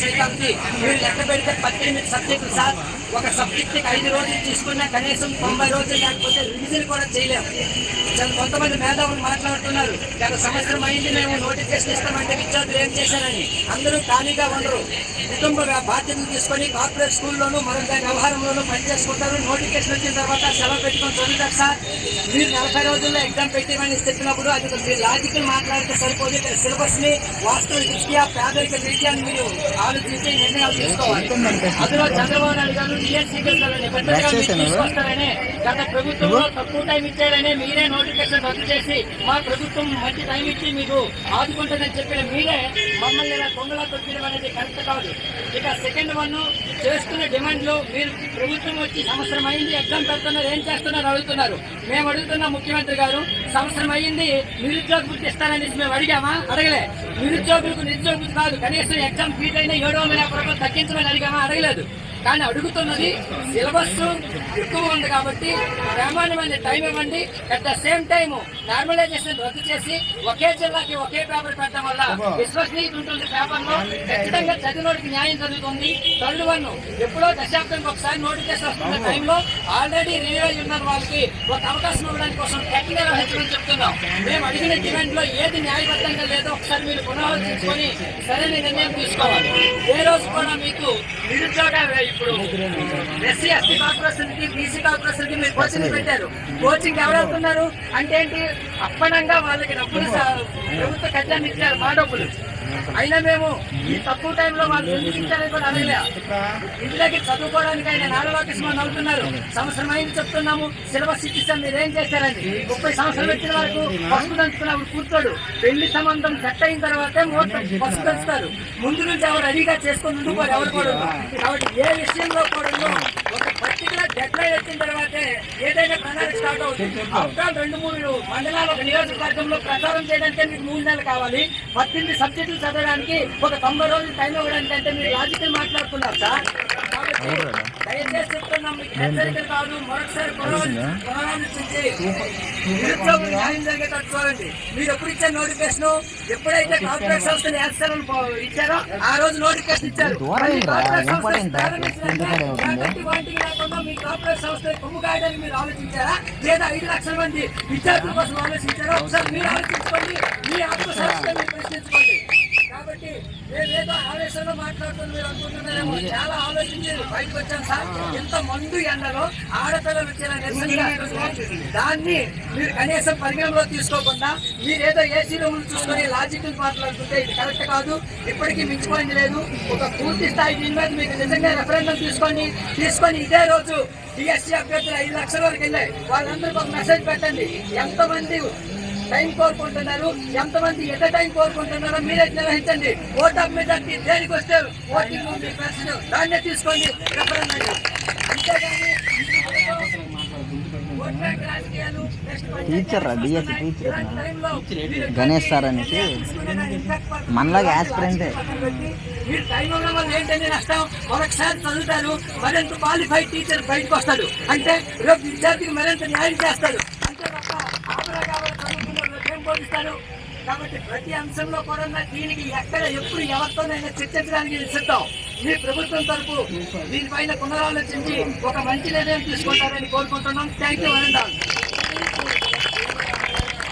Psychology మీరు లెక్క పెడితే 18 సబ్జెక్టులు సార్. ఒక సబ్జెక్ట్కి 5 రోజులు తీసుకున్నా కనీసం 90 రోజులు లేకపోతే రివిజన్ కూడా చేయలేము. కొంతమంది మేధావులు మాట్లాడుతున్నారు, గత సంవత్సరం అయింది మేము నోటిఫికేషన్ ఇస్తామంటే విద్యార్థులు ఏం చేశారని. అందరూ ఖాళీగా ఉండరు, కుటుంబ బాధ్యతలు తీసుకొని కార్పొరేట్ స్కూల్లోనూ మరొక వ్యవహారంలోనూ పనిచేసుకుంటారు. నోటిఫికేషన్ వచ్చిన తర్వాత సెలవు పెట్టుకొని చదువుతారు సార్. మీరు 40 రోజుల్లో ఎగ్జామ్ పెట్టేమని చెప్పినప్పుడు అది మీరు లాజికల్ మాట్లాడితే సరిపోదు. ఇక్కడ సిలబస్ని వాస్తవ దృష్ట్యా పేదరిక రీత్యాన్ని మీరు ఆలోచించి నిర్ణయాలు తీసుకోవాలి. అందులో చంద్రబాబు నాయుడు గారు తీసుకొస్తారని, గత ప్రభుత్వంలో తక్కువ టైం ఇచ్చారని మీరే నోటిఫికేషన్ రద్దు చేసి మా ప్రభుత్వం మంచి టైం ఇచ్చి మీకు ఆదుకుంటుందని చెప్పిన మీరే మమ్మల్ని ఇలా దొంగలా దొరికిడం అనేది కరెక్ట్ కాదు. ఇక సెకండ్ వన్ చేస్తున్న డిమాండ్లు, మీరు ప్రభుత్వం వచ్చి సంవత్సరం అయింది ఎగ్జామ్ పెడుతున్నారు, ఏం చేస్తున్నారు అడుగుతున్నారు. మేము అడుగుతున్న ముఖ్యమంత్రి గారు, సంవత్సరం అయ్యింది నిరుద్యోగులకు ఇస్తారని మేము అడిగామా? అడగలే. నిరుద్యోగులకు నిరుద్యోగులు కాదు, కనీసం ఎగ్జామ్ ఫీజు అయినా 750 రూపాయలు తగ్గించమని అడిగామా? అడగలేదు. కానీ అడుగుతున్నది సిలబస్ ఎక్కువ ఉంది కాబట్టి ప్రామాణ్యమైన టైం ఇవ్వండి. At the same time normalisation రద్దు చేసి ఒకే జిల్లాకి ఒకే పేపర్ పెట్టడం వల్ల విశ్వసనీయత ఉంటుంది. పేపర్లో ఖచ్చితంగా చదివినోడికి న్యాయం జరుగుతుంది. థర్డ్ వన్, ఎప్పుడో దశాబ్దానికి ఒకసారి నోటిఫికేషన్ వస్తున్న టైంలో ఆల్రెడీ రిలీవ్ ఉన్న వాళ్ళకి ఒక అవకాశం ఇవ్వడానికి కోసం టెక్నికల్ నిర్వహించమని చెప్తున్నాం. మేము అడిగిన డిమాండ్ లో ఏది న్యాయబద్ధంగా లేదో ఒకసారి మీరు పునరాలోచించుకొని సరైన నిర్ణయం తీసుకోవాలి. ఏ రోజు కూడా మీకు నిరుద్యోగ ఇప్పుడు ఎస్సీ ఎస్టీ కార్పొరేషన్ కి బీసీ కార్పొరేషన్ కి మీరు కోచింగ్ పెట్టారు. కోచింగ్ ఎవరు వెళ్తున్నారు అంటే ఏంటి? అప్పనంగా వాళ్ళకి డబ్బులు ప్రభుత్వ ఖజానా ఇచ్చారు, మా డబ్బులు. అయినా మేము ఈ తక్కువ టైంలో వాళ్ళు ఎందుకు ఇచ్చారని కూడా అడగలే. ఇంటి దగ్గర చదువుకోవడానికి ఆయన నాలుగు అవుతున్నారు. సంవత్సరం అయింది చెప్తున్నాము, సిలబస్ ఇచ్చిస్తాం, మీరు ఏం చేశారని. 30 సంవత్సరాలు వచ్చిన వరకు పసుపు దంచుకున్నప్పుడు కూర్చోడు. పెళ్లి సంబంధం సెట్ అయిన తర్వాతే పసుపు దంచుతారు. ముందు నుంచి ఎవరు రెడీగా చేసుకొని ఉండిపోరు ఎవరు కూడా. కాబట్టి ఏ విషయంలో కూడా ఒక పర్టికులర్ డెడ్ లైన్ వచ్చిన తర్వాతే ఏదైనా ప్రణాళిక స్టార్ట్ అవుతుంది. అవకాశం 2-3 మండలాలు ఒక నియోజకవర్గంలో ప్రచారం చేయడానికి మీకు 3 నెలలు కావాలి. 18 సబ్జెక్టులు చదవడానికి ఒక 90 రోజులు టైం ఇవ్వడానికి అంటే మీరు లాజికల్ మాట్లాడుతున్నారు సార్. కాబట్టి దయచేసి చెప్తున్నాం, మీకు హెచ్చరికలు కాదు, మరొకసారి పునరాలోచించి నిరుద్యోగులు న్యాయం జరిగేటట్టు చూడండి. మీరు ఎప్పుడు ఇచ్చారు నోటిఫికేషన్? ఎప్పుడైతే కార్పొరేట్ సంస్థలు యాక్షన్ ఇచ్చారో ఆ రోజు నోటిఫికేషన్ ఇచ్చారు. వాటికి లేకుండా మీ కార్పొరేట్ సంస్థ కొమ్ము కాయడానికి మీరు ఆలోచించారా? లేదా 5 లక్షల మంది విద్యార్థుల కోసం ఆలోచించారా? ఒకసారి మీరు ఆలోచించుకోండి, మీ ఆత్మసాక్షిగా మీరు ప్రశ్నించుకోండి. కాబట్టి మేమేదో ఆవేశంలో మాట్లాడుతున్న మీరు అనుకుంటున్నారేమో, చాలా ఆలోచించి బయటకు వచ్చాం సార్. ఎంత మందు ఎండలో ఆడపిల్లలు వచ్చిన నిరసనగా దాన్ని మీరు కనీసం పరిగణలో తీసుకోకుండా మీరేదో ఏసీ రూములు చూసుకొని లాజికల్ మాట్లాడుతుంటే ఇది కరెక్ట్ కాదు. ఇప్పటికీ మించిపోయింది లేదు. ఒక పూర్తి స్థాయి దీని మీద మీకు నిజంగా రెఫరెండం తీసుకొని ఇదే రోజు డిఎస్సీ అభ్యర్థులు 5 లక్షల వరకు వెళ్ళాయి. వాళ్ళందరికీ ఒక మెసేజ్ పెట్టండి. ఎంతమంది టైం కోరుకుంటున్నారు, ఎంతమంది ఎంత టైం కోరుకుంటున్నారో మీరే నిర్వహించండి. ఓట్ ఆఫ్ మెజారిటీ దేనికి వస్తే ఓటింగ్ మీ ప్రశ్న దాన్నే తీసుకోండి రెఫరెండం. అంతేగాని teacher DSC teacher Ganesh sir అనేసి మనలాగా యాస్పిరెంటే. మీరు టైం ఉన్న వల్ల ఏంటంటే నష్టం? మరొకసారి చదువుతారు, మరింత క్వాలిఫైడ్ టీచర్ బయటకు వస్తాడు అంటే రేపు విద్యార్థికి మరింత న్యాయం చేస్తాడు. అంతే తప్ప ఆపరా కావాలి చదువుకున్న ఏం బోధిస్తారు? కాబట్టి ప్రతి అంశంలో కూడా దీనికి ఎక్కడ ఎప్పుడు ఎవరితోనైనా చర్చించడానికి సిద్ధం. మీ ప్రభుత్వం తరపు దీనిపైన పునరాలోచించి ఒక మంచి నిర్ణయం తీసుకుంటారని కోరుకుంటున్నాం. Thank you.